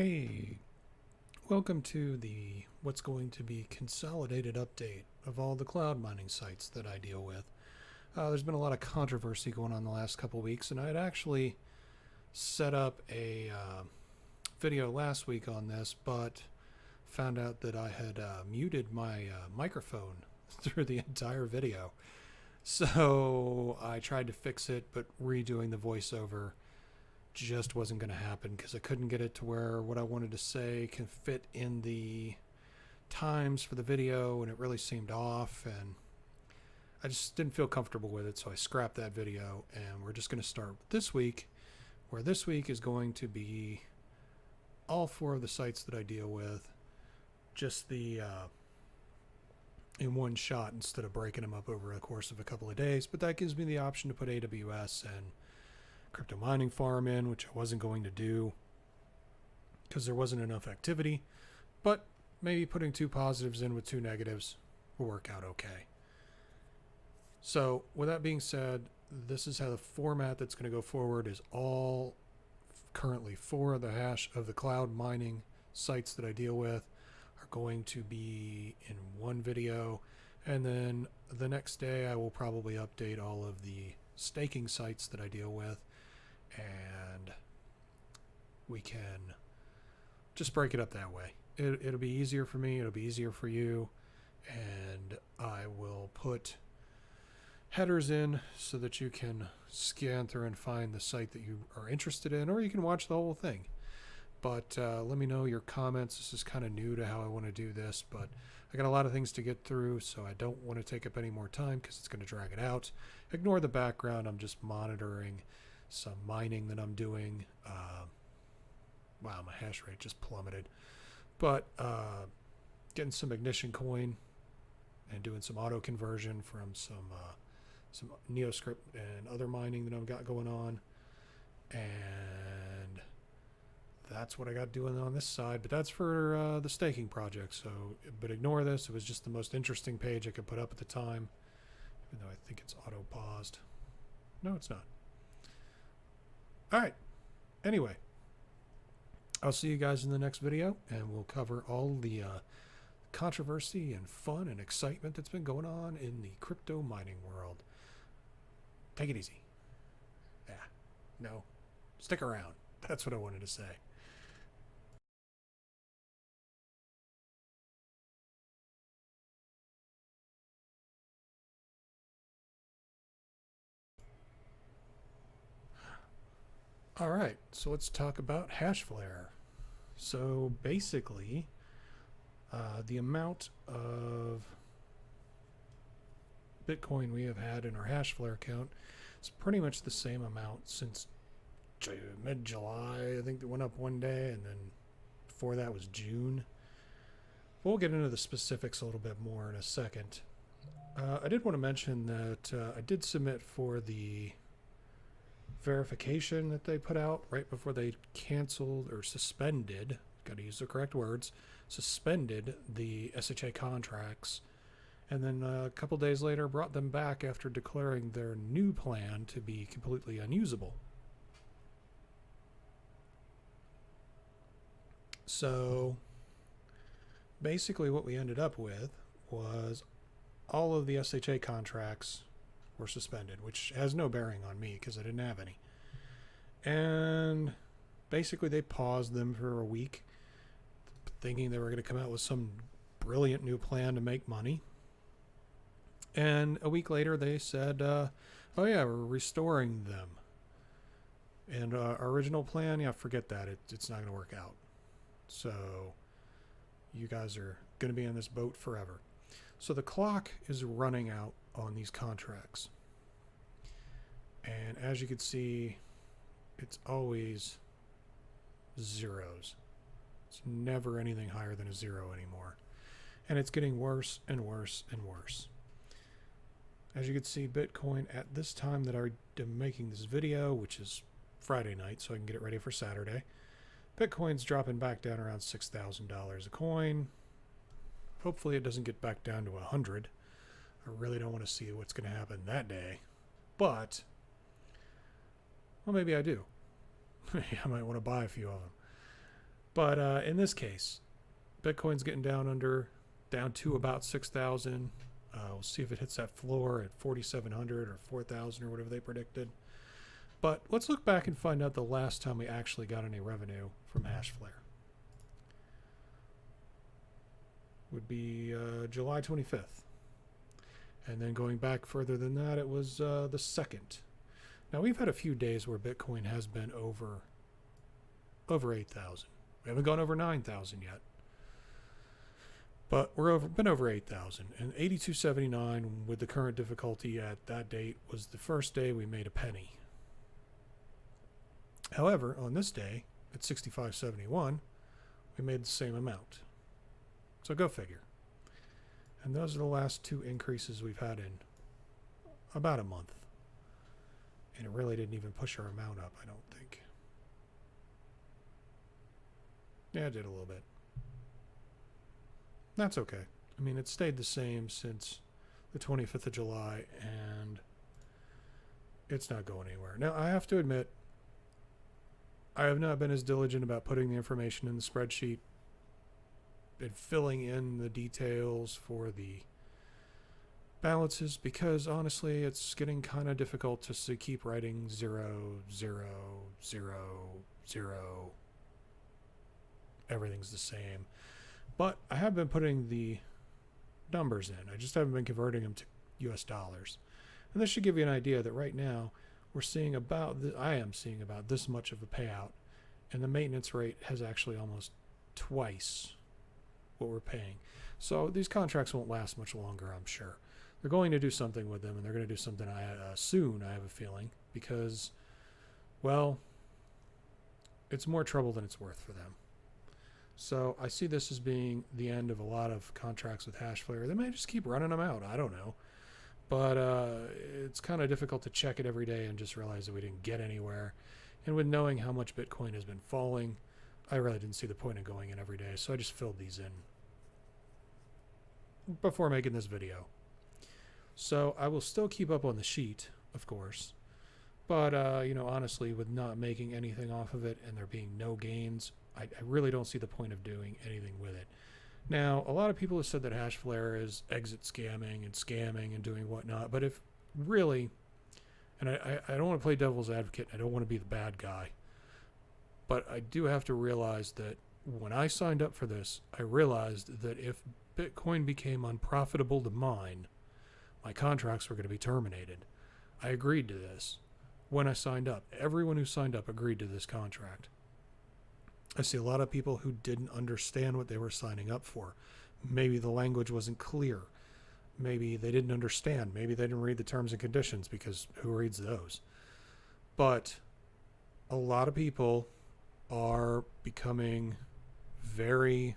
Hey, welcome to the what's going to be consolidated update of all the cloud mining sites that I deal with. There's been a lot of controversy going on the last couple weeks, and I had actually set up a video last week on this, but found out that I had muted my microphone through the entire video. So I tried to fix it, but redoing the voiceover just wasn't going to happen because I couldn't get it to where what I wanted to say can fit in the times for the video, and it really seemed off, and I just didn't feel comfortable with it, so I scrapped that video. And we're just going to start this week, where this week is going to be all four of the sites that I deal with, just the in one shot instead of breaking them up over the course of a couple of days. But that gives me the option to put AWS and Cryptominingfarm in, which I wasn't going to do because there wasn't enough activity, but maybe putting two positives in with two negatives will work out okay. So with that being said, this is how the format that's going to go forward is all currently four of the cloud mining sites that I deal with are going to be in one video, and then the next day I will probably update all of the staking sites that I deal with, and we can just break it up that way. It'll be easier for me, it'll be easier for you, and I will put headers in so that you can scan through and find the site that you are interested in, or you can watch the whole thing. But let me know your comments. This is kind of new to how I want to do this, but I got a lot of things to get through, so I don't want to take up any more time because it's going to drag it out. Ignore the background. I'm just monitoring some mining that I'm doing. Wow, my hash rate just plummeted. But getting some ignition coin and doing some auto conversion from some Neoscript and other mining that I've got going on. And that's what I got doing on this side, but that's for the staking project. So, but ignore this. It was just the most interesting page I could put up at the time, even though I think it's auto paused. No, it's not. All right. Anyway, I'll see you guys in the next video, and we'll cover all the controversy and fun and excitement that's been going on in the crypto mining world. Take it easy. Yeah. No. Stick around. That's what I wanted to say. All right, so let's talk about Hashflare. So basically, the amount of Bitcoin we have had in our Hashflare account is pretty much the same amount since mid-July. I think it went up one day, and then before that was June. We'll get into the specifics a little bit more in a second. I did want to mention that I did submit for the verification that they put out right before they canceled or suspended, got to use the correct words, suspended the SHA contracts, and then a couple days later brought them back after declaring their new plan to be completely unusable. So basically what we ended up with was all of the SHA contracts were suspended, which has no bearing on me because I didn't have any. And basically they paused them for a week, thinking they were going to come out with some brilliant new plan to make money. And a week later they said, oh yeah, we're restoring them. And our original plan, yeah, forget that. It's not going to work out. So you guys are going to be on this boat forever. So the clock is running out on these contracts. And as you can see, it's always zeros. It's never anything higher than a zero anymore. And it's getting worse and worse and worse. As you can see, Bitcoin at this time that I'm making this video, which is Friday night, so I can get it ready for Saturday, Bitcoin's dropping back down around $6,000 a coin. Hopefully it doesn't get back down to 100. I really don't want to see what's going to happen that day. But, well, maybe I do. I might want to buy a few of them. But in this case, Bitcoin's getting down to about 6,000. We'll see if it hits that floor at 4,700 or 4,000 or whatever they predicted. But let's look back and find out the last time we actually got any revenue from Hashflare. Would be July 25th. And then going back further than that, it was the 2nd. Now, we've had a few days where Bitcoin has been over 8,000. We haven't gone over 9,000 yet. But been over 8,000. And 82.79 with the current difficulty at that date was the first day we made a penny. However, on this day, at 65.71, we made the same amount. So go figure. And those are the last two increases we've had in about a month. And it really didn't even push our amount up, I don't think. Yeah, it did a little bit. That's okay. I mean, it stayed the same since the 25th of July, and it's not going anywhere. Now, I have to admit, I have not been as diligent about putting the information in the spreadsheet and filling in the details for the balances because, honestly, it's getting kind of difficult to keep writing 0, 0, 0, 0. Everything's the same. But I have been putting the numbers in. I just haven't been converting them to US dollars. And this should give you an idea that right now we're seeing I am seeing about this much of a payout. And the maintenance rate has actually almost twice what we're paying. So these contracts won't last much longer, I'm sure. They're going to do something with them, and they're going to do something soon, I have a feeling, because, well, it's more trouble than it's worth for them. So I see this as being the end of a lot of contracts with Hashflare. They may just keep running them out. I don't know. But it's kind of difficult to check it every day and just realize that we didn't get anywhere. And with knowing how much Bitcoin has been falling, I really didn't see the point of going in every day. So I just filled these in before making this video. So I will still keep up on the sheet, of course. But, honestly, with not making anything off of it and there being no gains, I really don't see the point of doing anything with it. Now, a lot of people have said that Hashflare is exit scamming and doing whatnot. But if really, and I don't want to play devil's advocate, I don't want to be the bad guy. But I do have to realize that when I signed up for this, I realized that if Bitcoin became unprofitable to mine, my contracts were going to be terminated. I agreed to this when I signed up. Everyone who signed up agreed to this contract. I see a lot of people who didn't understand what they were signing up for. Maybe the language wasn't clear. Maybe they didn't understand. Maybe they didn't read the terms and conditions, because who reads those? But a lot of people are becoming very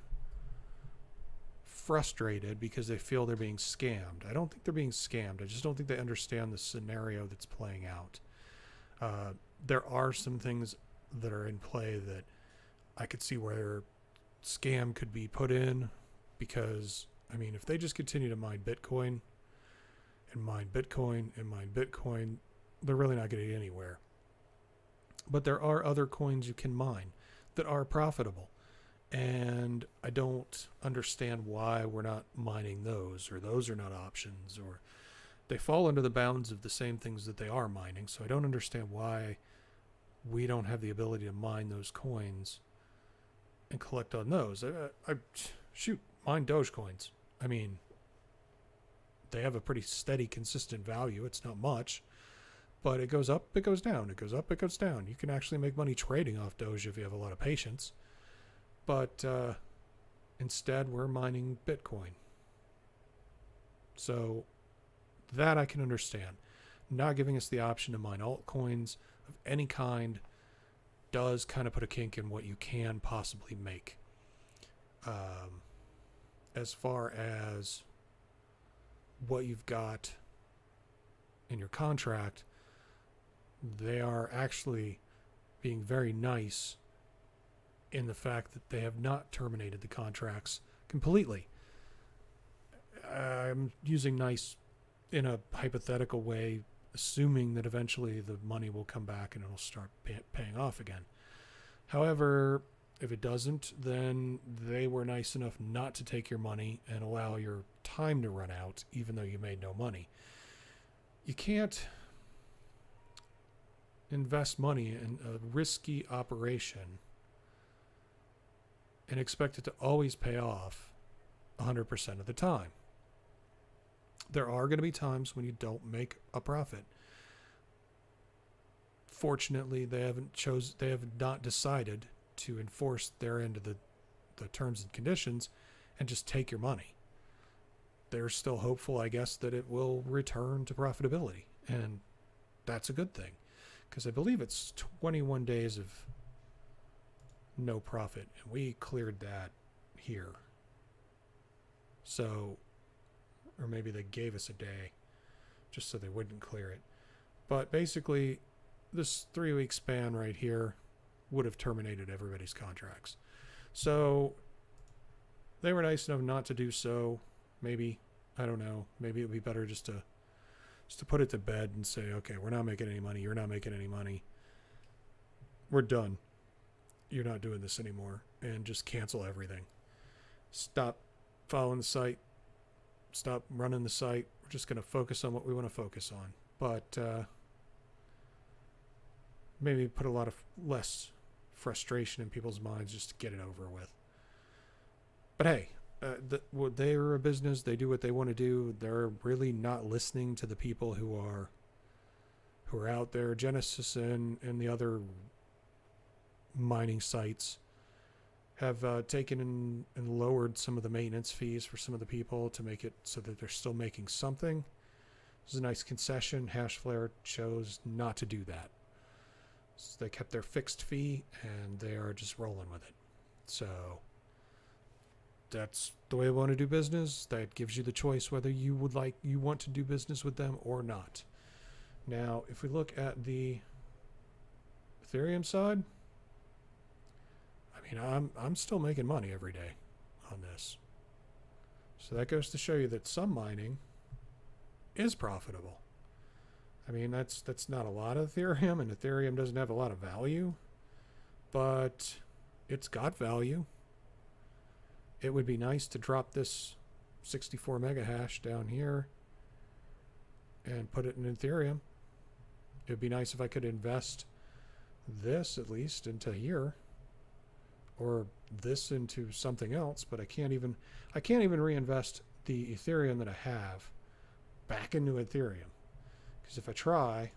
frustrated because they feel they're being scammed. I don't think they're being scammed. I just don't think they understand the scenario that's playing out. There are some things that are in play that I could see where scam could be put in, because, I mean, if they just continue to mine Bitcoin and mine Bitcoin and mine Bitcoin, they're really not going to get anywhere. But there are other coins you can mine that are profitable. And I don't understand why we're not mining those, or those are not options, or they fall under the bounds of the same things that they are mining. So I don't understand why we don't have the ability to mine those coins and collect on those. Mine Dogecoins. I mean, they have a pretty steady, consistent value. It's not much, but it goes up, it goes down, it goes up, it goes down. You can actually make money trading off Doge if you have a lot of patience. But instead, we're mining Bitcoin. So that I can understand. Not giving us the option to mine altcoins of any kind does kind of put a kink in what you can possibly make. As far as what you've got in your contract, they are actually being very nice in the fact that they have not terminated the contracts completely. I'm using nice in a hypothetical way, assuming that eventually the money will come back and it'll start paying off again. However, If it doesn't, then they were nice enough not to take your money and allow your time to run out, even though you made no money. You can't invest money in a risky operation and expect it to always pay off 100% of the time. There are going to be times when you don't make a profit. Fortunately, they have not decided to enforce their end of the terms and conditions and just take your money. They're still hopeful, I guess, that it will return to profitability, and that's a good thing, because I believe it's 21 days of no profit, and we cleared that here. So, or maybe they gave us a day just so they wouldn't clear it. But basically, this 3-week span right here would have terminated everybody's contracts. So they were nice enough not to do so. Maybe, I don't know, maybe it would be better just to put it to bed and say, okay, we're not making any money, you're not making any money, we're done, you're not doing this anymore, and just cancel everything. Stop following the site, stop running the site. We're just going to focus on what we want to focus on. But maybe put a lot of less frustration in people's minds just to get it over with. But hey, they're a business. They do what they want to do. They're really not listening to the people who are out there. Genesis and the other mining sites have taken and lowered some of the maintenance fees for some of the people to make it so that they're still making something. This is a nice concession. Hashflare chose not to do that. So they kept their fixed fee and they are just rolling with it. So that's the way I want to do business. That gives you the choice whether you want to do business with them or not. Now, if we look at the Ethereum side, I mean, I'm still making money every day on this. So that goes to show you that some mining is profitable. I mean, that's not a lot of Ethereum, and Ethereum doesn't have a lot of value, but it's got value. It would be nice to drop this 64 mega hash down here and put it in Ethereum. It would be nice if I could invest this at least into here, or this into something else, but I can't even reinvest the Ethereum that I have back into Ethereum. Because if I try,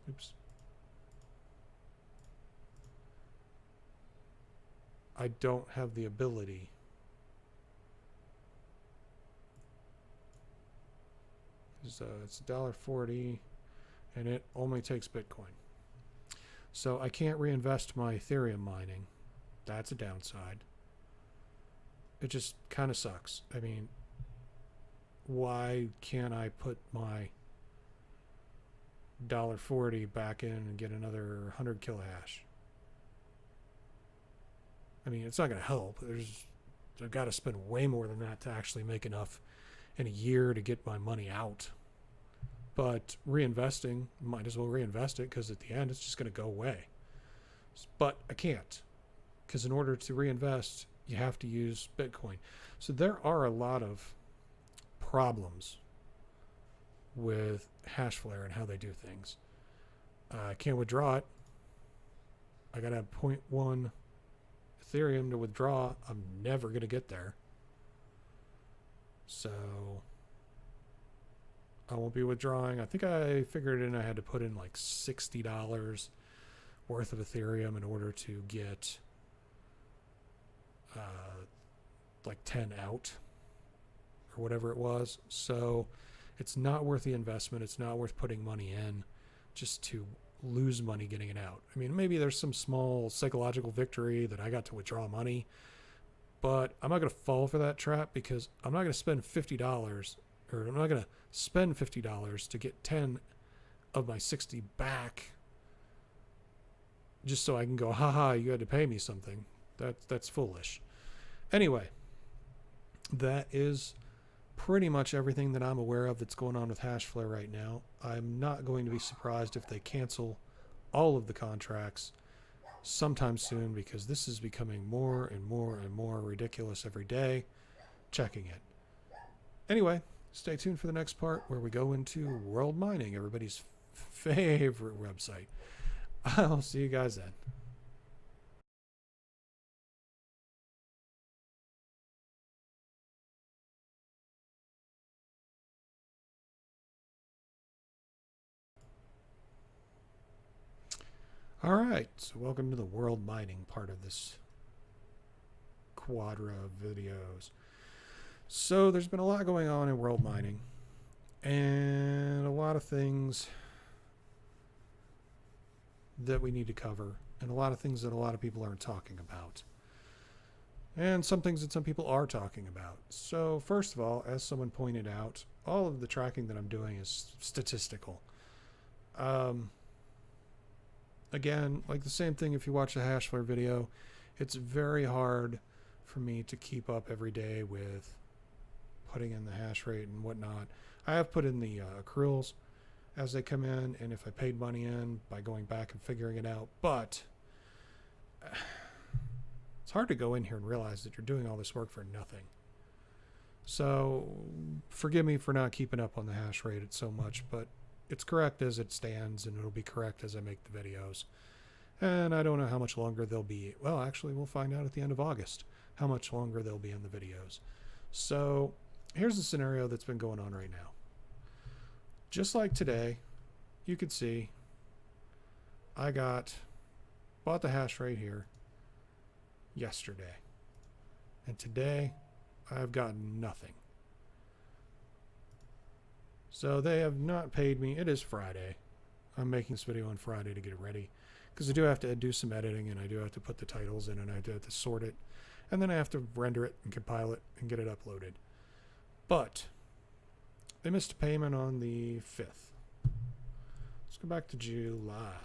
oops, I don't have the ability. It's $1.40 and it only takes Bitcoin. So I can't reinvest my Ethereum mining. That's a downside. It just kind of sucks. I mean, why can't I put my $1.40 back in and get another 100 kilohash? I mean, it's not going to help. I've got to spend way more than that to actually make enough in a year to get my money out. But reinvesting, might as well reinvest it, because at the end it's just going to go away. But I can't, because in order to reinvest, you have to use Bitcoin. So there are a lot of problems with Hashflare and how they do things. I can't withdraw it. I got to have 0.1 Ethereum to withdraw. I'm never going to get there. So I won't be withdrawing. I think I figured in I had to put in like $60 worth of Ethereum in order to get like 10 out or whatever it was. So it's not worth the investment. It's not worth putting money in just to lose money getting it out. I mean, maybe there's some small psychological victory that I got to withdraw money, but I'm not going to fall for that trap, because I'm not going to spend $50, or I'm not going to spend $50 to get 10 of my 60 back just so I can go, haha, you had to pay me something. That's foolish. Anyway, that is pretty much everything that I'm aware of that's going on with Hashflare right now. I'm not going to be surprised if they cancel all of the contracts sometime soon, because this is becoming more and more and more ridiculous every day. Checking it. Anyway, stay tuned for the next part where we go into World Mining, everybody's favorite website. I'll see you guys then. All right, so welcome to the World Mining part of this quadra of videos. So there's been a lot going on in World Mining, and a lot of things that we need to cover, and a lot of things that a lot of people aren't talking about, and some things that some people are talking about. So first of all, as someone pointed out, all of the tracking that I'm doing is statistical. Again, like the same thing if you watch a Hashflare video, it's very hard for me to keep up every day with putting in the hash rate and whatnot. I have put in the accruals as they come in, and if I paid money in by going back and figuring it out, but it's hard to go in here and realize that you're doing all this work for nothing. So forgive me for not keeping up on the hash rate so much, but it's correct as it stands, and it'll be correct as I make the videos. And I don't know how much longer they'll be. Well, actually, we'll find out at the end of August how much longer they'll be in the videos. So here's the scenario that's been going on right now. Just like today, you could see I bought the hash rate here yesterday. And today, I've gotten nothing. So they have not paid me. It is Friday. I'm making this video on Friday to get it ready, because I do have to do some editing, and I do have to put the titles in, and I do have to sort it, and then I have to render it and compile it and get it uploaded. But they missed a payment on the 5th. Let's go back to July.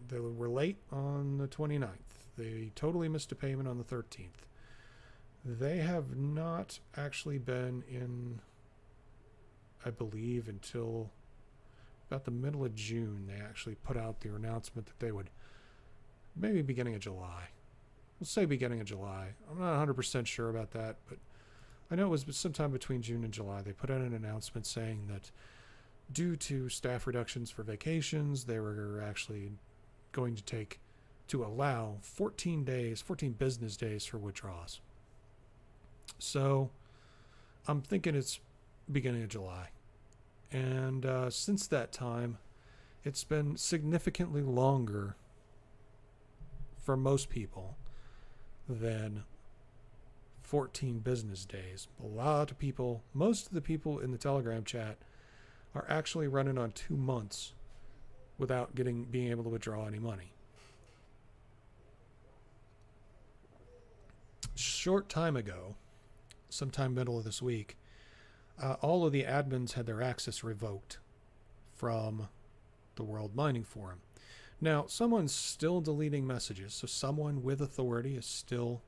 They were late on the 29th. They totally missed a payment on the 13th. They have not actually been in, I believe, until about the middle of June. They actually put out their announcement that they would, maybe beginning of July. We'll say beginning of July. I'm not 100% sure about that, but I know it was sometime between June and July. They put out an announcement saying that due to staff reductions for vacations, they were actually going to allow 14 business days for withdrawals. So I'm thinking it's beginning of July. And since that time, it's been significantly longer for most people than 14 business days. A lot of people, most of the people in the Telegram chat, are actually running on 2 months without being able to withdraw any money. Short time ago, sometime middle of this week, all of the admins had their access revoked from the World Mining Forum. Now, someone's still deleting messages, so someone with authority is still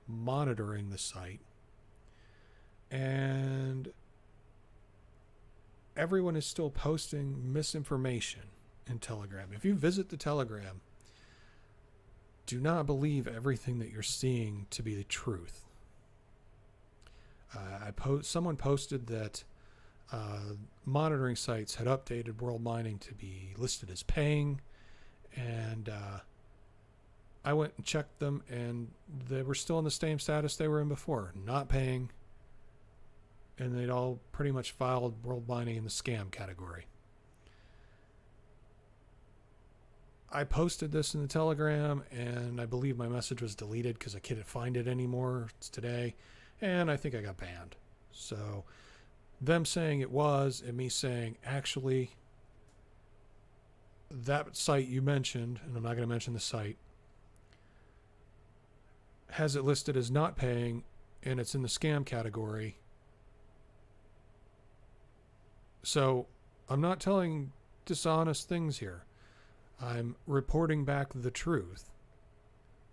monitoring the site. And everyone is still posting misinformation in Telegram. If you visit the Telegram, do not believe everything that you're seeing to be the truth. Someone posted that monitoring sites had updated World Mining to be listed as paying, and I went and checked them, and they were still in the same status they were in before, not paying, and they'd all pretty much filed World Mining in the scam category. I posted this in the Telegram, and I believe my message was deleted because I couldn't find it anymore. It's today. And I think I got banned. So them saying it was, and me saying, actually, that site you mentioned, and I'm not going to mention the site, has it listed as not paying, and it's in the scam category. So I'm not telling dishonest things here. I'm reporting back the truth.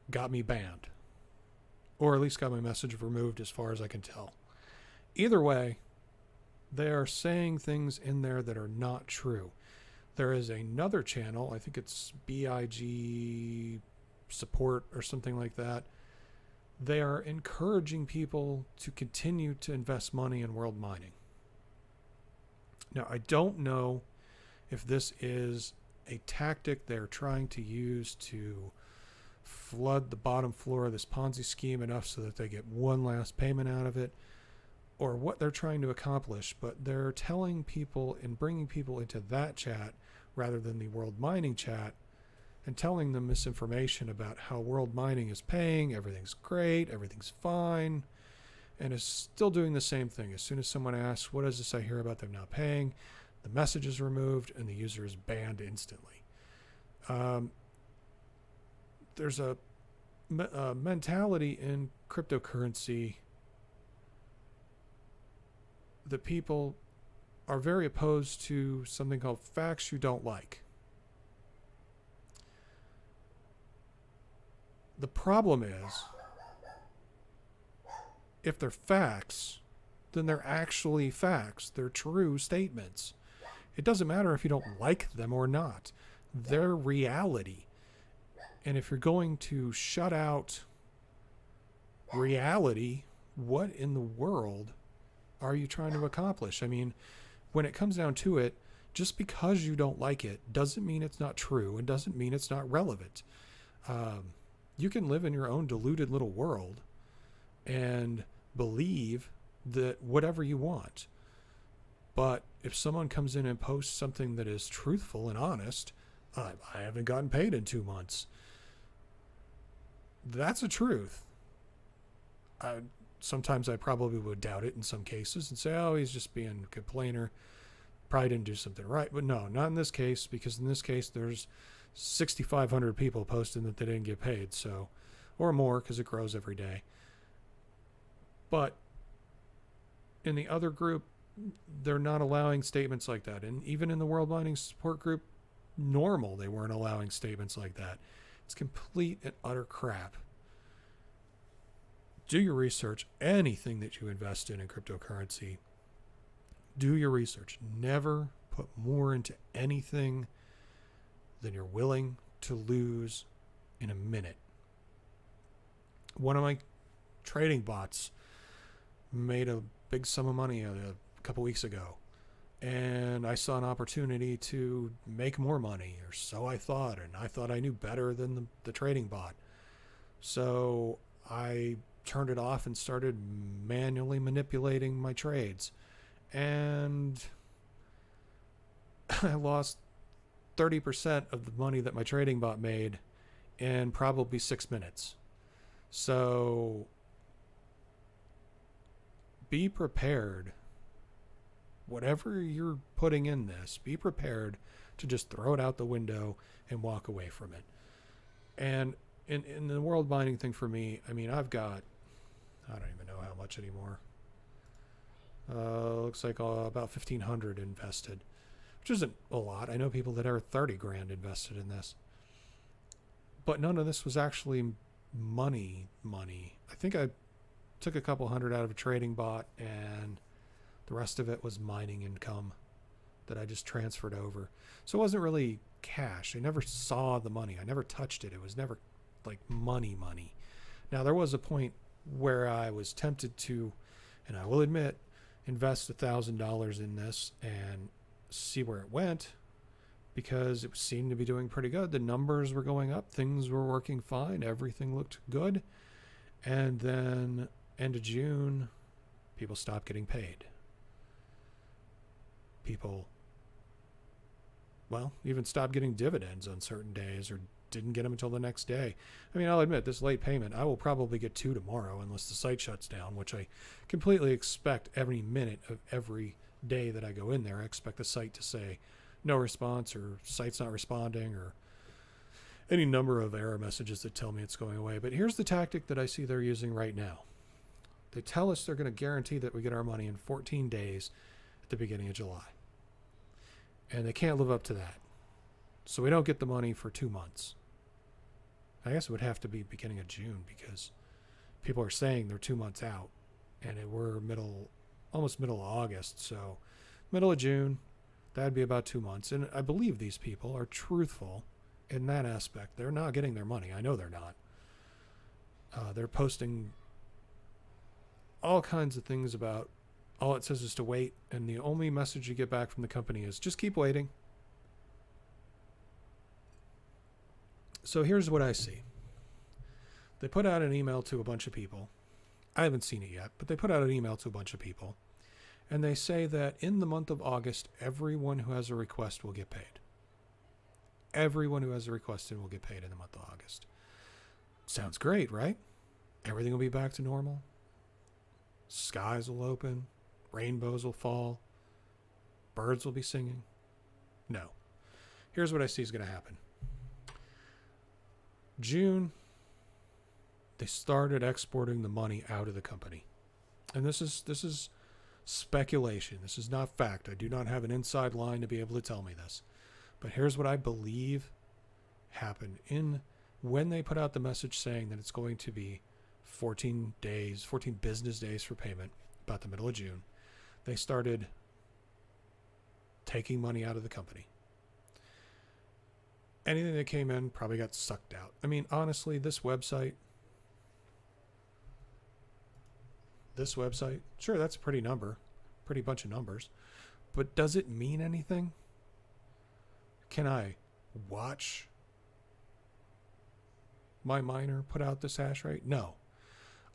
Got me banned. Or at least got my message removed as far as I can tell. Either way, they are saying things in there that are not true. There is another channel, I think it's BIG support or something like that. They are encouraging people to continue to invest money in world mining. Now, I don't know if this is a tactic they're trying to use to flood the bottom floor of this Ponzi scheme enough so that they get one last payment out of it, or what they're trying to accomplish, but they're telling people and bringing people into that chat rather than the world mining chat and telling them misinformation about how world mining is paying, everything's great, everything's fine, and is still doing the same thing. As soon as someone asks, what is this I hear about them not paying, the message is removed and the user is banned instantly. There's a mentality in cryptocurrency that people are very opposed to something called facts you don't like. The problem is, if they're facts, then they're actually facts. They're true statements. It doesn't matter if you don't like them or not. They're reality. And if you're going to shut out reality, what in the world are you trying to accomplish? I mean, when it comes down to it, just because you don't like it doesn't mean it's not true and doesn't mean it's not relevant. You can live in your own deluded little world and believe that whatever you want. But if someone comes in and posts something that is truthful and honest, I haven't gotten paid in 2 months. That's a truth. Sometimes I probably would doubt it in some cases and say, oh, he's just being a complainer. Probably didn't do something right. But no, not in this case, because in this case, there's 6,500 people posting that they didn't get paid. So, or more, because it grows every day. But in the other group, they're not allowing statements like that. And even in the World Mining Support Group, normal, they weren't allowing statements like that. It's complete and utter crap. Do your research. Anything that you invest in cryptocurrency, do your research. Never put more into anything than you're willing to lose in a minute. One of my trading bots made a big sum of money a couple weeks ago, and I saw an opportunity to make more money, or so I thought, and I thought I knew better than the trading bot. So I turned it off and started manually manipulating my trades, and I lost 30% of the money that my trading bot made in probably 6 minutes. So be prepared. Whatever you're putting in this, be prepared to just throw it out the window and walk away from it. And in the world mining thing for me, I mean, I've got, I don't even know how much anymore. Looks like about 1,500 invested, which isn't a lot. I know people that are 30 grand invested in this, but none of this was actually money. I think I took a couple hundred out of a trading bot, and the rest of it was mining income that I just transferred over. So it wasn't really cash. I never saw the money. I never touched it. It was never like money. Now, there was a point where I was tempted to, and I will admit, invest $1,000 in this and see where it went, because it seemed to be doing pretty good. The numbers were going up. Things were working fine. Everything looked good. And then end of June, people stopped getting paid. People, well, even stopped getting dividends on certain days, or didn't get them until the next day. I mean, I'll admit, this late payment, I will probably get 2 tomorrow unless the site shuts down, which I completely expect every minute of every day that I go in there. I expect the site to say no response, or site's not responding, or any number of error messages that tell me it's going away. But here's the tactic that I see they're using right now. They tell us they're going to guarantee that we get our money in 14 days at the beginning of July. And they can't live up to that. So we don't get the money for 2 months. I guess it would have to be beginning of June, because people are saying they're 2 months out, and we're almost middle of August. So middle of June, that'd be about 2 months. And I believe these people are truthful in that aspect. They're not getting their money. I know they're not. They're posting all kinds of things about all it says is to wait, and the only message you get back from the company is just keep waiting. So here's what I see. They put out an email to a bunch of people. I haven't seen it yet, but they put out an email to a bunch of people, and they say that in the month of August, everyone who has a request will get paid. Everyone who has a request will get paid in the month of August. Sounds great, right? Everything will be back to normal. Skies will open. Rainbows will fall. Birds will be singing. No. Here's what I see is going to happen. June, they started exporting the money out of the company. And this is speculation. This is not fact. I do not have an inside line to be able to tell me this. But here's what I believe happened when they put out the message saying that it's going to be 14 business days for payment, about the middle of June. They started taking money out of the company. Anything that came in probably got sucked out. I mean, honestly, this website, sure, that's a pretty bunch of numbers, but does it mean anything? Can I watch my miner put out this hash rate? No.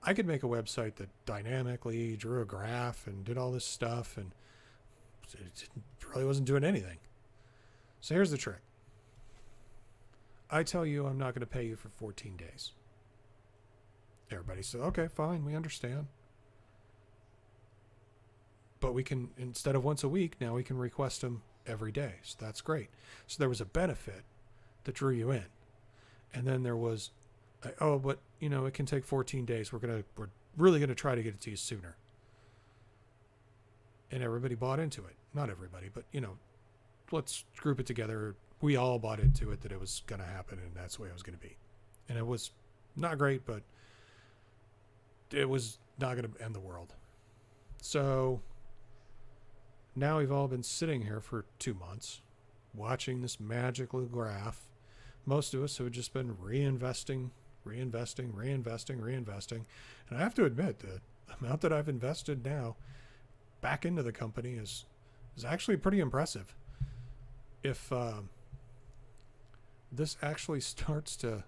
I could make a website that dynamically drew a graph and did all this stuff, and it really wasn't doing anything. So here's the trick. I tell you I'm not going to pay you for 14 days. Everybody said, okay, fine, we understand. But we can, instead of once a week, now we can request them every day. So that's great. So there was a benefit that drew you in. And then there was, oh, but it can take 14 days. We're really going to try to get it to you sooner. And everybody bought into it. Not everybody, but let's group it together. We all bought into it that it was going to happen, and that's the way it was going to be. And it was not great, but it was not going to end the world. So now we've all been sitting here for 2 months watching this magical graph. Most of us have just been reinvesting. And I have to admit that the amount that I've invested now back into the company is actually pretty impressive. If this actually starts to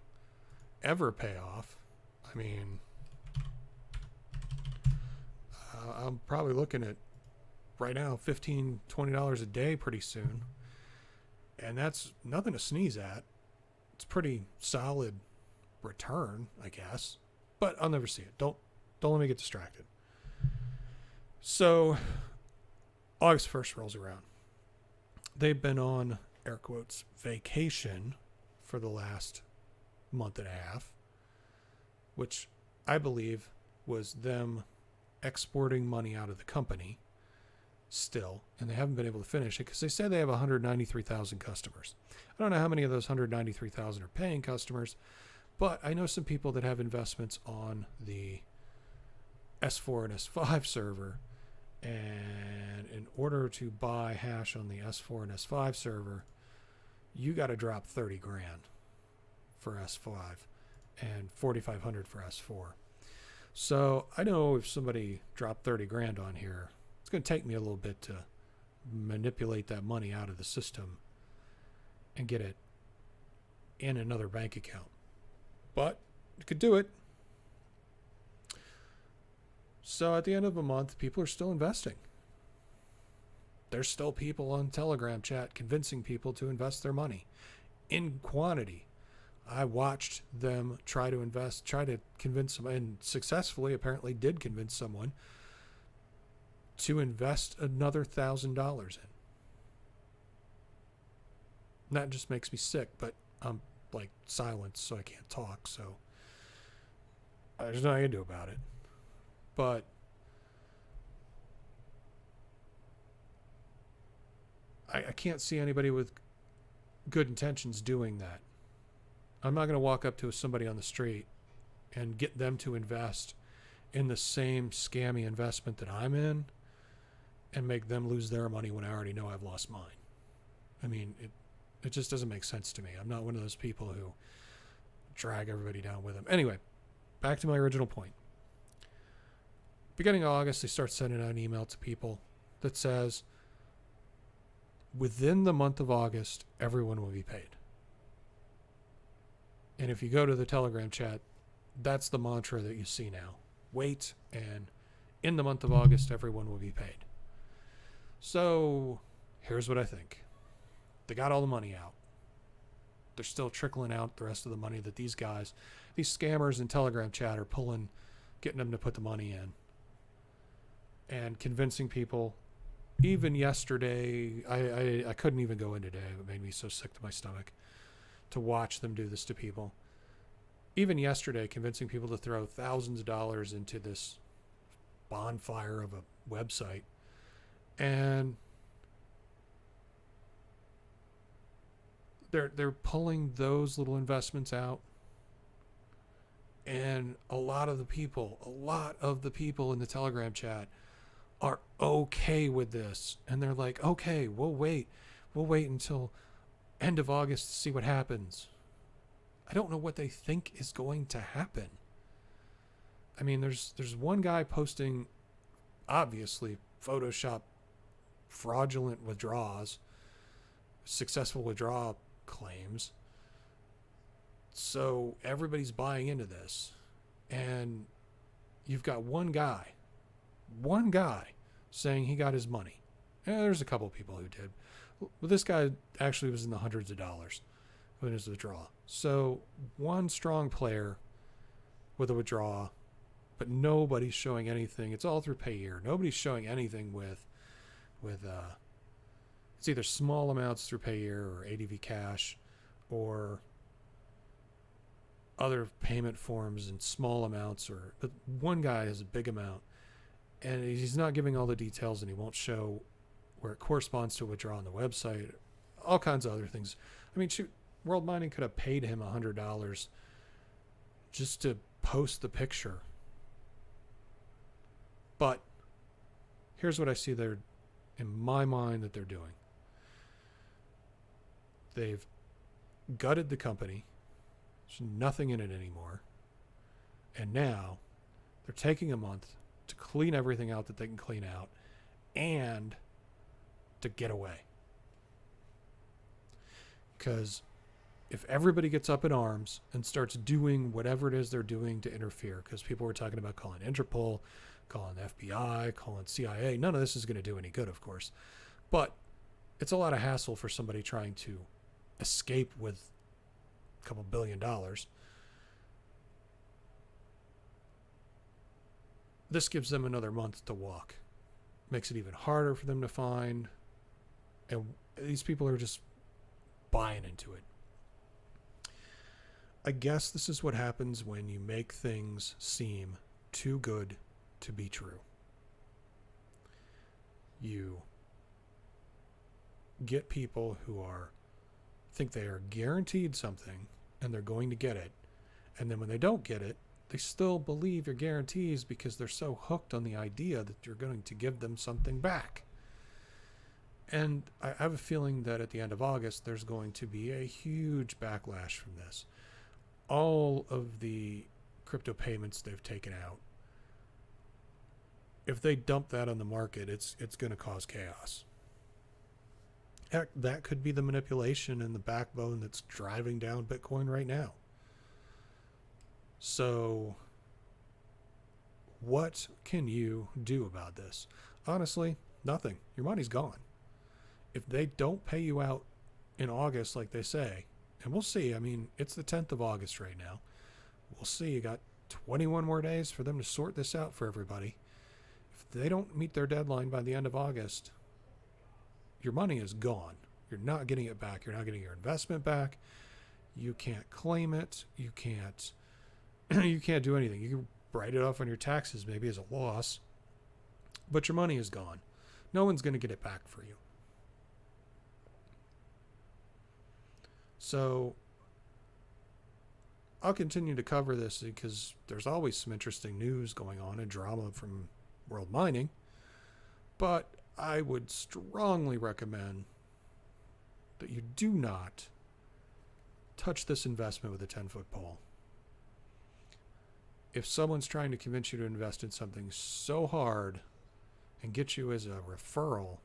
ever pay off, I mean, I'm probably looking at right now $15, $20 a day pretty soon. And that's nothing to sneeze at. It's pretty solid return, I guess. But I'll never see it. Don't let me get distracted. So August 1st rolls around. They've been on, air quotes, vacation for the last month and a half, which I believe was them exporting money out of the company still, and they haven't been able to finish it because they said they have 193,000 customers. I don't know how many of those 193,000 are paying customers, but I know some people that have investments on the S4 and S5 server, and in order to buy hash on the S4 and S5 server, you got to drop 30 grand for S5 and 4,500 for S4. So I know if somebody dropped 30 grand on here, it's going to take me a little bit to manipulate that money out of the system and get it in another bank account. But you could do it. So at the end of a month, people are still investing. There's still people on Telegram chat convincing people to invest their money in quantity. I watched them try to convince them, and successfully apparently did convince someone to invest another $1,000 in. And that just makes me sick, but I'm like silenced, so I can't talk, so there's nothing I can do about it. But I can't see anybody with good intentions doing that. I'm not going to walk up to somebody on the street and get them to invest in the same scammy investment that I'm in and make them lose their money when I already know I've lost mine. I mean, It just doesn't make sense to me. I'm not one of those people who drag everybody down with them. Anyway, back to my original point. Beginning of August, they start sending out an email to people that says, within the month of August, everyone will be paid. And if you go to the Telegram chat, that's the mantra that you see now. Wait, and in the month of August, everyone will be paid. So here's what I think. They got all the money out. They're still trickling out the rest of the money that these guys, these scammers in Telegram chat are pulling, getting them to put the money in. And convincing people. Even yesterday, I couldn't even go in today. It made me so sick to my stomach to watch them do this to people. Even yesterday, convincing people to throw thousands of dollars into this bonfire of a website. And they're pulling those little investments out. And a lot of the people in the Telegram chat are okay with this. And they're like, okay, we'll wait until end of August to see what happens. I don't know what they think is going to happen. I mean, there's one guy posting, obviously, Photoshop fraudulent withdrawals, successful withdrawal claims. So everybody's buying into this. And you've got one guy saying he got his money. And there's a couple people who did. Well, this guy actually was in the hundreds of dollars with his withdrawal. So one strong player with a withdrawal, but nobody's showing anything. It's all through Payeer. Nobody's showing anything with it's either small amounts through Payeer or ADV Cash or other payment forms in small amounts, but one guy has a big amount and he's not giving all the details, and he won't show where it corresponds to a withdrawal on the website, all kinds of other things. I mean, shoot, World Mining could have paid him $100 just to post the picture. But here's what I see there in my mind that they're doing. They've gutted the company. There's nothing in it anymore. And now they're taking a month to clean everything out that they can clean out and to get away. Because if everybody gets up in arms and starts doing whatever it is they're doing to interfere, because people were talking about calling Interpol, calling the FBI, calling CIA, none of this is going to do any good, of course. But it's a lot of hassle for somebody trying to escape with a couple $1 billion. This gives them another month to walk. Makes it even harder for them to find. And these people are just buying into it. I guess this is what happens when you make things seem too good to be true. You get people who think they are guaranteed something and they're going to get it. And then when they don't get it, they still believe your guarantees because they're so hooked on the idea that you're going to give them something back. And I have a feeling that at the end of August, there's going to be a huge backlash from this. All of the crypto payments they've taken out, if they dump that on the market, it's going to cause chaos. Heck, that could be the manipulation and the backbone that's driving down Bitcoin right now. So what can you do about this? Honestly, nothing. Your money's gone. If they don't pay you out in August like they say, and we'll see. I mean, it's the 10th of August right now. We'll see. You got 21 more days for them to sort this out for everybody. If they don't meet their deadline by the end of August, your money is gone. You're not getting it back. You're not getting your investment back. You can't claim it. You can't do anything. You can write it off on your taxes maybe as a loss, but your money is gone. No one's going to get it back for you. So I'll continue to cover this because there's always some interesting news going on and drama from World Mining, but I would strongly recommend that you do not touch this investment with a 10-foot pole. If someone's trying to convince you to invest in something so hard and get you as a referral,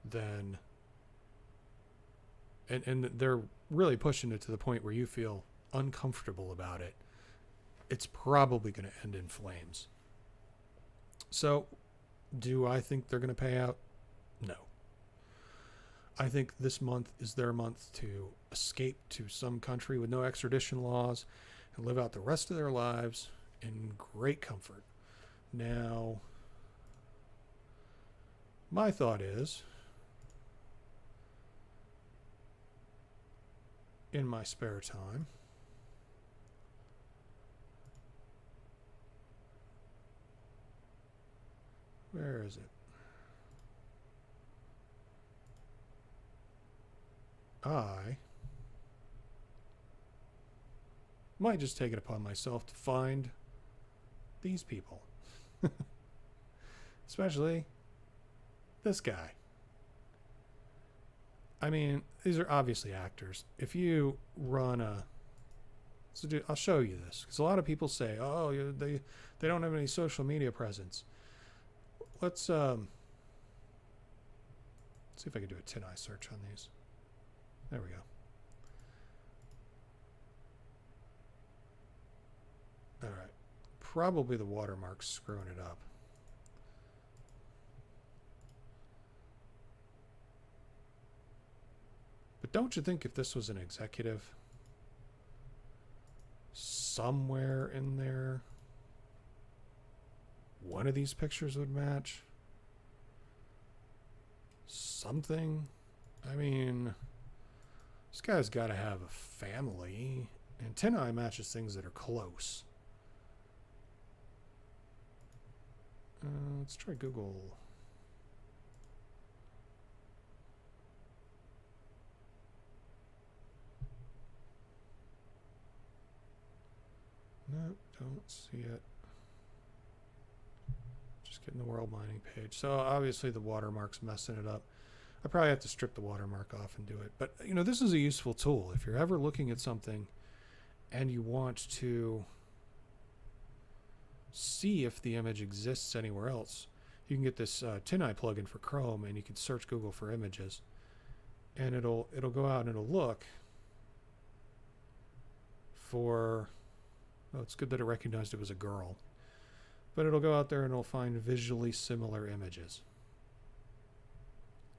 then and they're really pushing it to the point where you feel uncomfortable about it, it's probably going to end in flames. So, do I think they're going to pay out? No. I think this month is their month to escape to some country with no extradition laws and live out the rest of their lives in great comfort. Now, my thought is, in my spare time, where is it? I might just take it upon myself to find these people. Especially this guy. I mean, these are obviously actors. If you run a... So I'll show you this. Because a lot of people say, oh, they don't have any social media presence. Let's see if I can do a TinEye search on these. There we go. All right. Probably the watermark's screwing it up. But don't you think if this was an executive, somewhere in there, one of these pictures would match? Something? I mean, this guy's got to have a family. And TinEye matches things that are close. Let's try Google. Nope, don't see it. Just getting the world mining page. So obviously the watermark's messing it up. I probably have to strip the watermark off and do it. But, you know, this is a useful tool. If you're ever looking at something and you want to see if the image exists anywhere else, you can get this TinEye plugin for Chrome, and you can search Google for images, and it'll go out and it'll look for... Oh, it's good that it recognized it was a girl. But it'll go out there and it'll find visually similar images.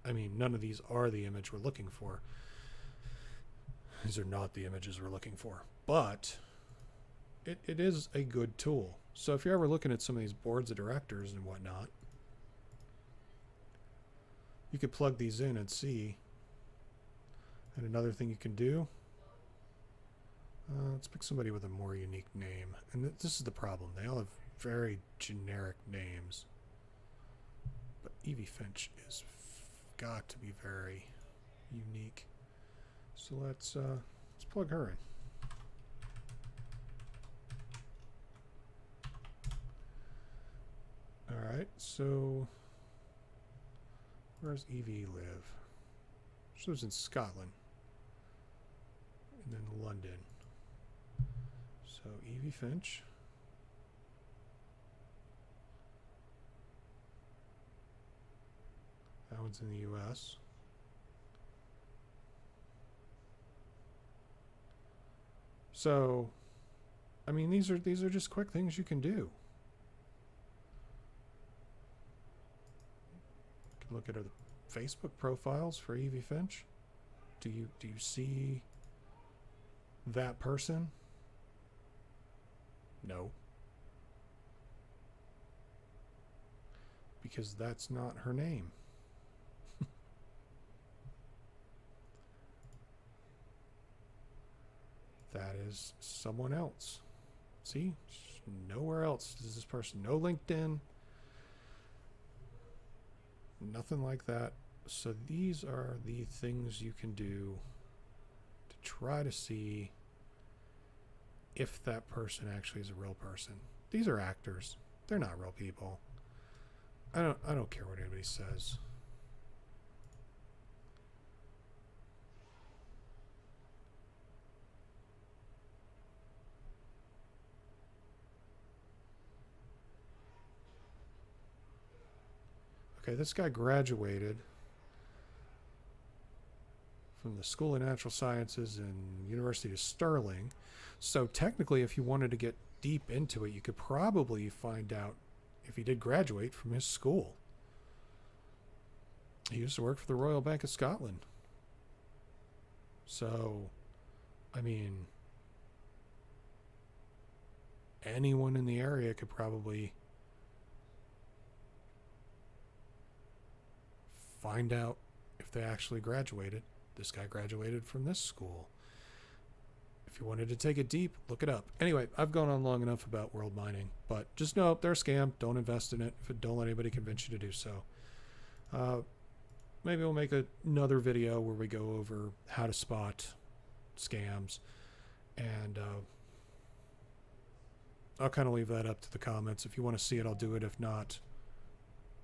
I mean, none of these are the image we're looking for. These are not the images we're looking for. But it is a good tool. So if you're ever looking at some of these boards of directors and whatnot, you could plug these in and see. And another thing you can do, let's pick somebody with a more unique name. And this is the problem. They all have very generic names. But Evie Finch is got to be very unique. So let's plug her in. All right, so where does Evie live? She lives in Scotland, and then London. So Evie Finch. That one's in the U.S. So, I mean, these are just quick things you can do. You can look at the Facebook profiles for Evie Finch. Do you see that person? No. Because that's not her name. That is someone else. See? Nowhere else does this person. No LinkedIn. Nothing like that. So these are the things you can do to try to see if that person actually is a real person. These are actors. They're not real people. I don't care what anybody says. Okay, this guy graduated from the School of Natural Sciences in University of Stirling. So technically, if you wanted to get deep into it, you could probably find out if he did graduate from his school. He used to work for the Royal Bank of Scotland. So, I mean, anyone in the area could probably find out if they actually graduated. This guy graduated from this school. If you wanted to take it deep, look it up. Anyway, I've gone on long enough about world mining, but just know they're a scam. Don't invest in it. Don't let anybody convince you to do so. Maybe we'll make another video where we go over how to spot scams, and I'll kind of leave that up to the comments. If you want to see it, I'll do it. If not,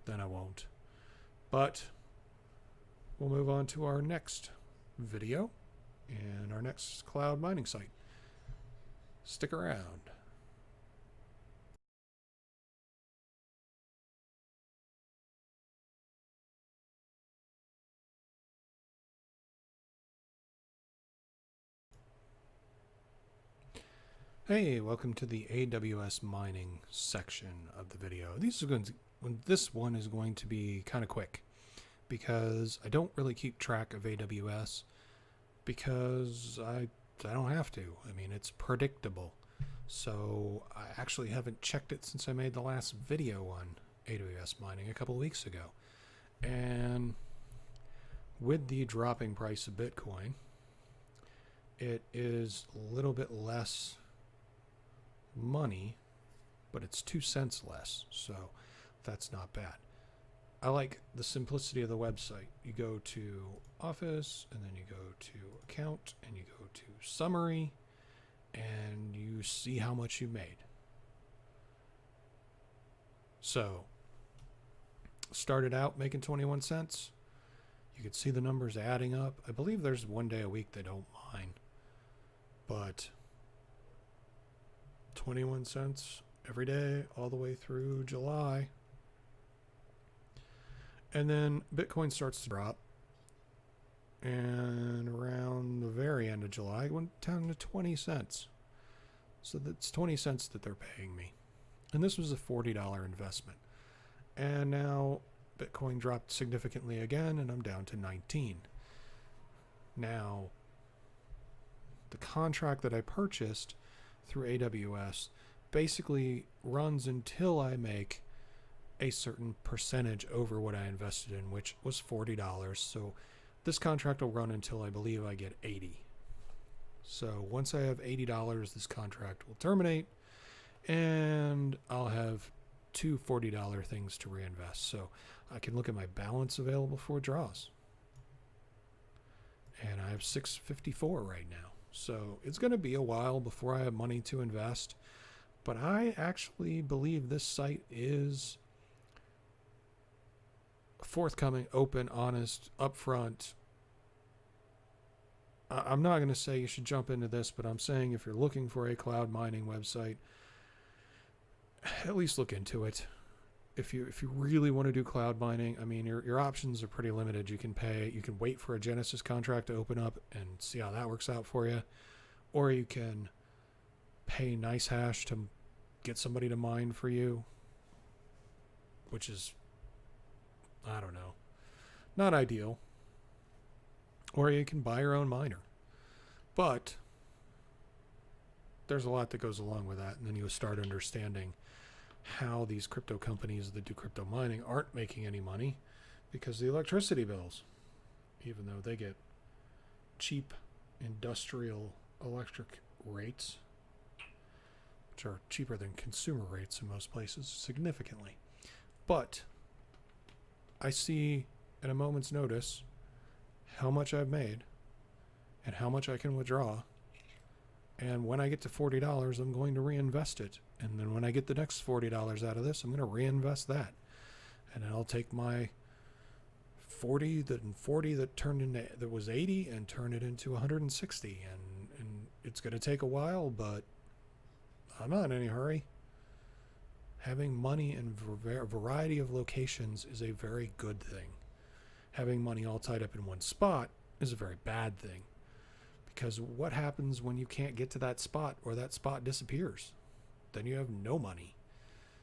then I won't. But we'll move on to our next video and our next cloud mining site. Stick around. Hey, welcome to the AWS Mining section of the video. This one is going to be kind of quick because I don't really keep track of AWS because I don't have to. I mean, it's predictable. So I actually haven't checked it since I made the last video on AWS Mining a couple of weeks ago. And with the dropping price of Bitcoin, it is a little bit less money, but it's 2 cents less, so that's not bad. I like the simplicity of the website. You go to Office, and then you go to Account, and you go to Summary, and you see how much you made. So, started out making 21 cents. You can see the numbers adding up. I believe there's one day a week they don't mine, but 21 cents every day all the way through July. And then Bitcoin starts to drop. And around the very end of July, it went down to 20 cents. So that's 20 cents that they're paying me. And this was a $40 investment. And now Bitcoin dropped significantly again, and I'm down to 19. Now, the contract that I purchased through AWS basically runs until I make a certain percentage over what I invested in, which was $40. So this contract will run until I believe I get 80. So once I have $80, this contract will terminate, and I'll have two $40 things to reinvest. So I can look at my balance available for withdrawals. And I have 654 right now. So it's going to be a while before I have money to invest. But I actually believe this site is forthcoming, open, honest, upfront. I'm not going to say you should jump into this, but I'm saying if you're looking for a cloud mining website, at least look into it. If you really want to do cloud mining, I mean, your options are pretty limited. You can wait for a Genesis contract to open up and see how that works out for you, or you can pay NiceHash to get somebody to mine for you, which is, I don't know, not ideal. Or you can buy your own miner. But there's a lot that goes along with that, and then you start understanding how these crypto companies that do crypto mining aren't making any money because of the electricity bills, even though they get cheap industrial electric rates, which are cheaper than consumer rates in most places significantly. But I see at a moment's notice how much I've made and how much I can withdraw. And when I get to $40, I'm going to reinvest it. And then when I get the next $40 out of this, I'm going to reinvest that. And then I'll take my 40 that turned into, that was 80, and turn it into 160. And it's going to take a while, but I'm not in any hurry. Having money in a variety of locations is a very good thing. Having money all tied up in one spot is a very bad thing. Because what happens when you can't get to that spot or that spot disappears? Then you have no money.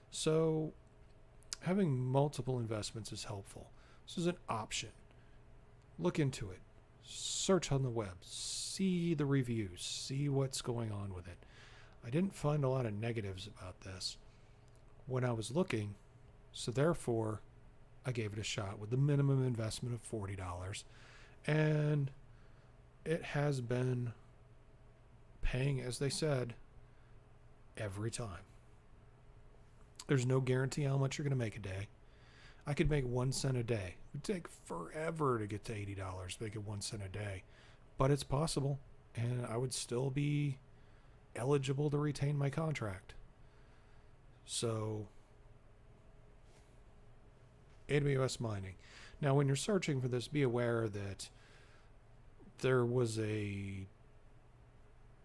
So having multiple investments is helpful. This is an option. Look into it. Search on the web. See the reviews. See what's going on with it. I didn't find a lot of negatives about this when I was looking, so therefore I gave it a shot with the minimum investment of $40, and it has been paying, as they said, every time. There's no guarantee how much you're going to make a day. I could make 1 cent a day. It would take forever to get to $80, make it 1 cent a day, but it's possible, and I would still be eligible to retain my contract. So AWS Mining. Now, when you're searching for this, be aware that there was a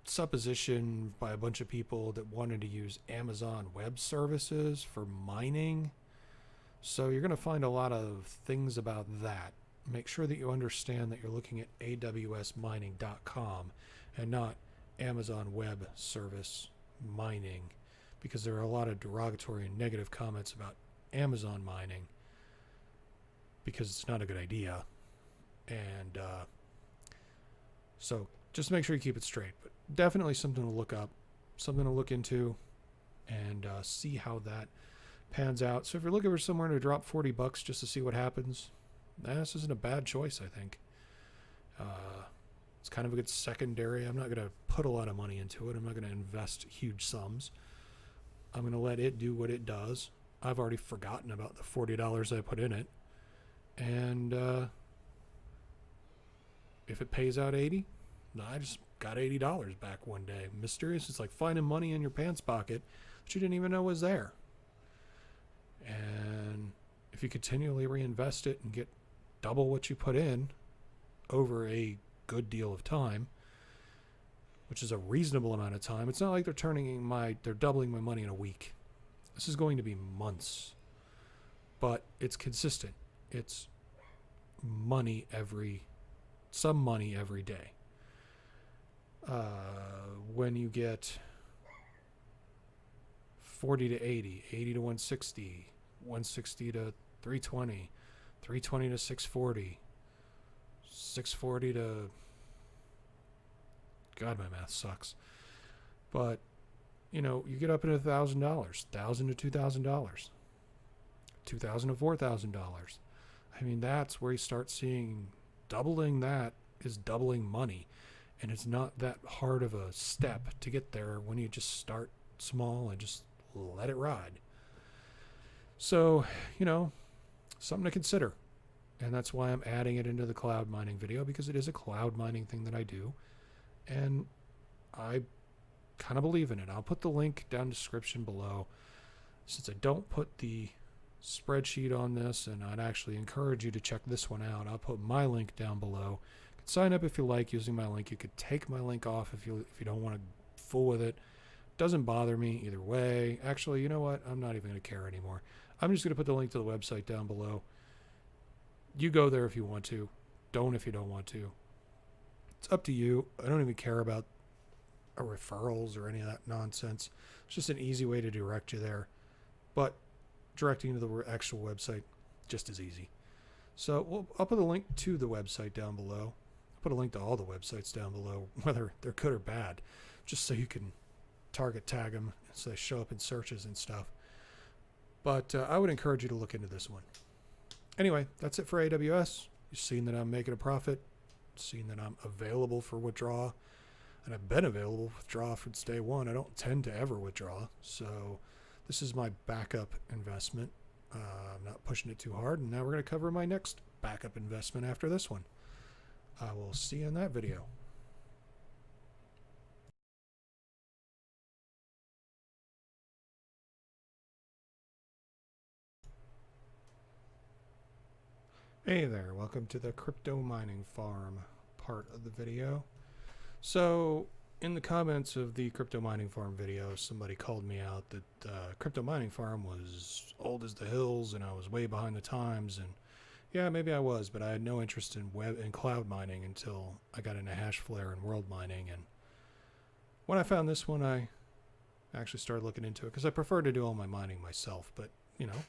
supposition by a bunch of people that wanted to use Amazon Web Services for mining. So you're going to find a lot of things about that. Make sure that you understand that you're looking at awsmining.com and not Amazon Web Service mining, because there are a lot of derogatory and negative comments about Amazon mining because it's not a good idea. And so just make sure you keep it straight. But definitely something to look up, something to look into, and see how that pans out. So if you're looking for somewhere to drop $40 just to see what happens, this isn't a bad choice, I think. It's kind of a good secondary. I'm not going to put a lot of money into it. I'm not going to invest huge sums. I'm going to let it do what it does. I've already forgotten about the $40 I put in it. And if it pays out 80, I just got $80 back one day. Mysterious. It's like finding money in your pants pocket that you didn't even know was there. And if you continually reinvest it and get double what you put in over a good deal of time, which is a reasonable amount of time, it's not like they're doubling my money in a week. This is going to be months, but it's consistent. It's some money every day. When you get 40 to 80, 80 to 160, 160 to 320, 320 to 640, 640 to, God, my math sucks. But, you get up into $1,000, $1,000 to $2,000, $2,000 to $4,000. I mean, that's where you start seeing doubling. That is doubling money. And it's not that hard of a step to get there when you just start small and just let it ride. So, something to consider. And that's why I'm adding it into the cloud mining video, because it is a cloud mining thing that I do. And I kind of believe in it. I'll put the link down in the description below. Since I don't put the spreadsheet on this, and I'd actually encourage you to check this one out, I'll put my link down below. You can sign up if you like using my link. You could take my link off if you don't want to fool with it. Doesn't bother me either way. Actually, you know what? I'm not even going to care anymore. I'm just going to put the link to the website down below. You go there if you want to. Don't if you don't want to. It's up to you. I don't even care about referrals or any of that nonsense. It's just an easy way to direct you there. But directing to the actual website, just as easy. So I'll put a link to the website down below. I'll put a link to all the websites down below, whether they're good or bad, just so you can target tag them so they show up in searches and stuff. But I would encourage you to look into this one. Anyway, that's it for AWS. You've seen that I'm making a profit, seen that I'm available for withdrawal, and I've been available for withdrawal since day one. I don't tend to ever withdraw, so this is my backup investment. I'm not pushing it too hard, and now we're going to cover my next backup investment after this one. I will see you in that video. Hey there, welcome to the Cryptominingfarm part of the video. So in the comments of the Crypto Mining Farm video, somebody called me out that Crypto Mining Farm was old as the hills and I was way behind the times. And yeah, maybe I was, but I had no interest in web and cloud mining until I got into Hashflare and world mining. And when I found this one, I actually started looking into it because I prefer to do all my mining myself. But, you know,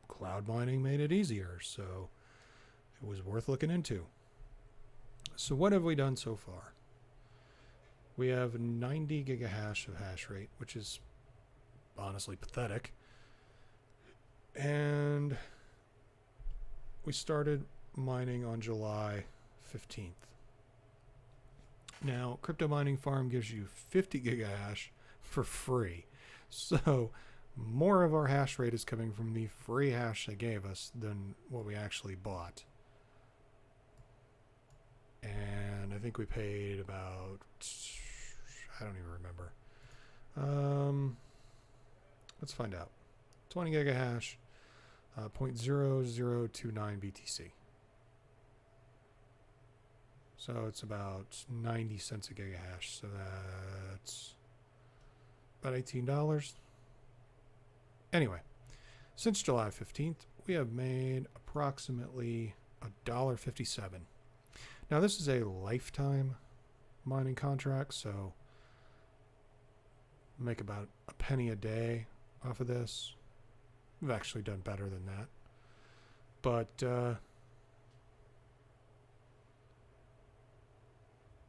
cloud mining made it easier, so it was worth looking into. So what have we done so far? We have 90 gigahash of hash rate, which is honestly pathetic. And we started mining on July 15th. Now, Crypto Mining Farm gives you 50 gigahash for free. So more of our hash rate is coming from the free hash they gave us than what we actually bought. And I think we paid about, I don't even remember. Let's find out. 20 gigahash, 0.0029 BTC. So it's about 90 cents a gigahash. So that's about $18. Anyway, since July 15th, we have made approximately $1.57. Now this is a lifetime mining contract, so make about a penny a day off of this. We've actually done better than that. But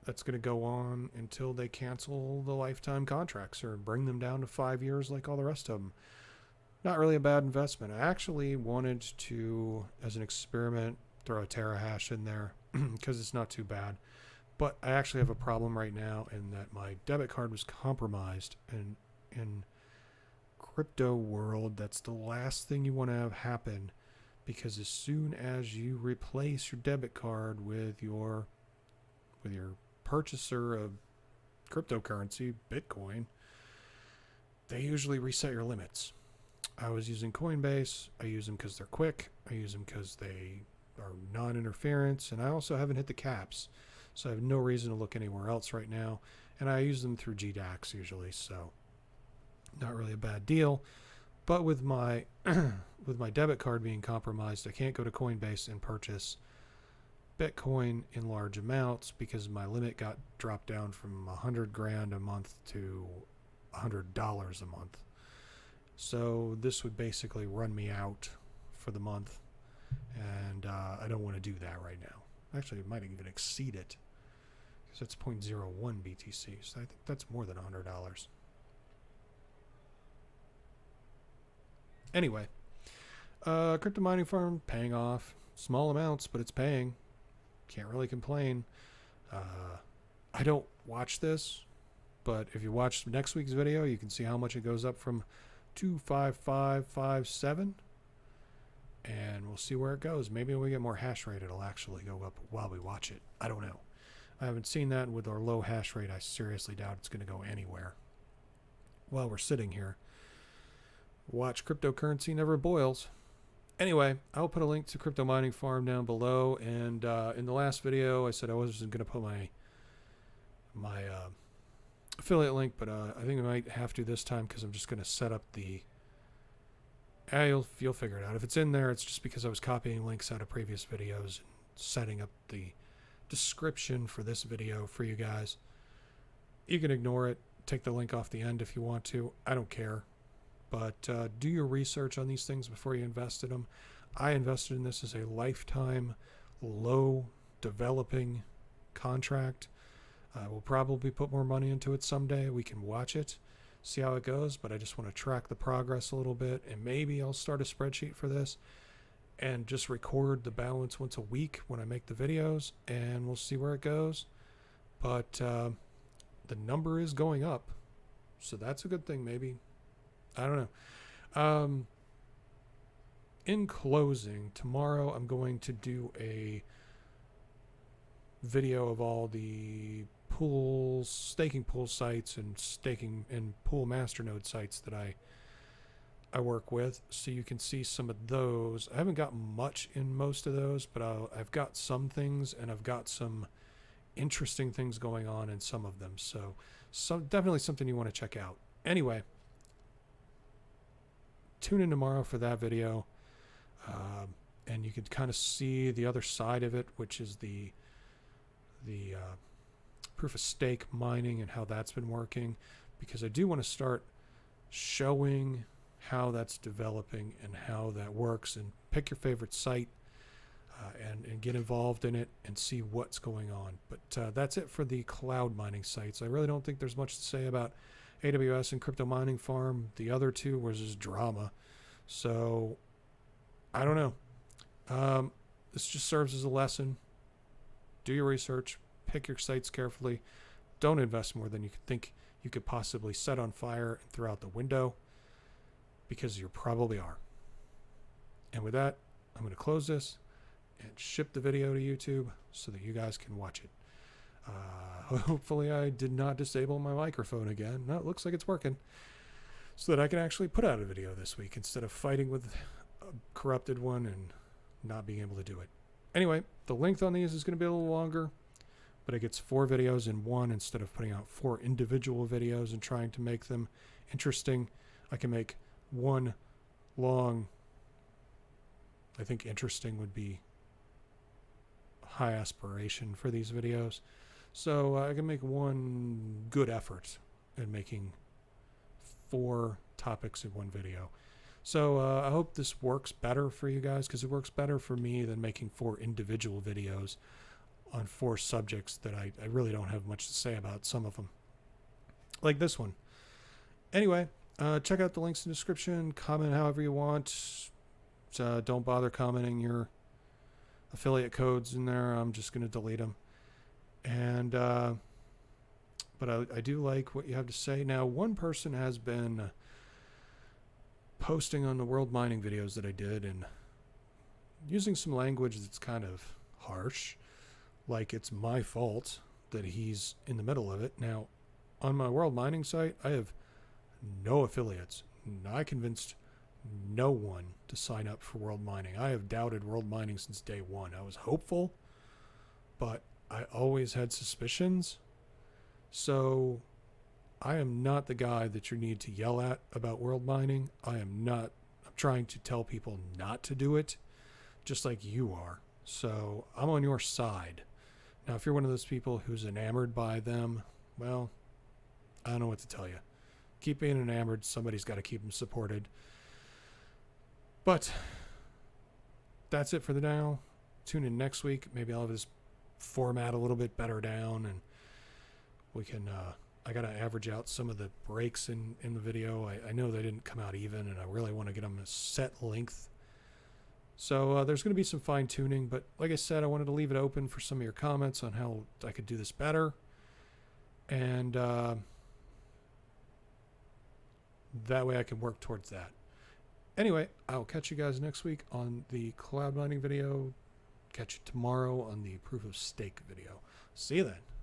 that's going to go on until they cancel the lifetime contracts or bring them down to 5 years like all the rest of them. Not really a bad investment. I actually wanted to, as an experiment, throw a terahash in there because it's not too bad. But I actually have a problem right now in that my debit card was compromised. And in crypto world, that's the last thing you want to have happen, because as soon as you replace your debit card with your purchaser of cryptocurrency, Bitcoin, they usually reset your limits. I was using Coinbase. I use them because they're quick. I use them because they are non-interference, and I also haven't hit the caps, so I have no reason to look anywhere else right now. And I use them through GDAX usually, so not really a bad deal. But with my with my debit card being compromised, I can't go to Coinbase and purchase Bitcoin in large amounts because my limit got dropped down from 100 grand a month to $100 a month. So this would basically run me out for the month, and I don't want to do that right now. Actually, it might even exceed it because it's 0.01 BTC, so I think that's more than $100. Anyway, Crypto Mining Farm paying off. Small amounts, but it's paying. Can't really complain. I don't watch this, but if you watch next week's video, you can see how much it goes up from 25557, and we'll see where it goes. Maybe when we get more hash rate, it'll actually go up while we watch it. I don't know. I haven't seen that. With our low hash rate, I seriously doubt it's going to go anywhere. While we're sitting here, watch cryptocurrency never boils. Anyway, I'll put a link to Crypto Mining Farm down below, and in the last video I said I wasn't going to put my affiliate link, but I think I might have to this time because I'm just going to set up the... You'll figure it out. If it's in there, it's just because I was copying links out of previous videos and setting up the description for this video for you guys. You can ignore it, take the link off the end if you want to. I don't care. But do your research on these things before you invest in them. I invested in this as a lifetime, low developing contract. We'll probably put more money into it someday. We can watch it, see how it goes, but I just want to track the progress a little bit, and maybe I'll start a spreadsheet for this and just record the balance once a week when I make the videos, and we'll see where it goes. But the number is going up, so that's a good thing maybe. I don't know. In closing, tomorrow I'm going to do a video of all the pools, staking pool sites and staking and pool masternode sites that I work with, so you can see some of those. I haven't got much in most of those, but I've got some things, and I've got some interesting things going on in some of them. So definitely something you want to check out. Anyway, tune in tomorrow for that video. And you can kind of see the other side of it, which is the proof of stake mining and how that's been working, because I do want to start showing how that's developing and how that works, and pick your favorite site and get involved in it and see what's going on. But that's it for the cloud mining sites. I really don't think there's much to say about AWS and Cryptominingfarm. The other two was just drama. So I don't know. This just serves as a lesson. Do your research, pick your sites carefully. Don't invest more than you could think you could possibly set on fire and throw out the window, because you probably are. And with that, I'm going to close this and ship the video to YouTube so that you guys can watch it. Hopefully I did not disable my microphone again. No, it looks like it's working, so that I can actually put out a video this week instead of fighting with a corrupted one and not being able to do it. Anyway, the length on these is going to be a little longer, but it gets 4 videos in one instead of putting out 4 individual videos and trying to make them interesting. I can make one long, I think interesting would be high aspiration for these videos. So I can make one good effort in making 4 topics in one video. So I hope this works better for you guys, because it works better for me than making 4 individual videos on 4 subjects that I really don't have much to say about, some of them. Like this one. Anyway, check out the links in the description. Comment however you want. Don't bother commenting your affiliate codes in there. I'm just going to delete them. And but I do like what you have to say. Now, one person has been posting on the world mining videos that I did and using some language that's kind of harsh, like it's my fault that he's in the middle of it. Now, on my world mining site, I have no affiliates. I convinced no one to sign up for world mining. I have doubted world mining since day one. I was hopeful, but I always had suspicions. So I am not the guy that you need to yell at about world mining. I'm trying to tell people not to do it, just like you are. So I'm on your side. Now, if you're one of those people who's enamored by them, well, I don't know what to tell you. Keep being enamored. Somebody's got to keep them supported. But that's it for the now. Tune in next week. Maybe I'll have this format a little bit better down, and we can I got to average out some of the breaks in the video. I know they didn't come out even, and I really want to get them a set length. So there's going to be some fine tuning, but like I said, I wanted to leave it open for some of your comments on how I could do this better. And that way I can work towards that. Anyway, I'll catch you guys next week on the cloud mining video. Catch you tomorrow on the proof of stake video. See you then.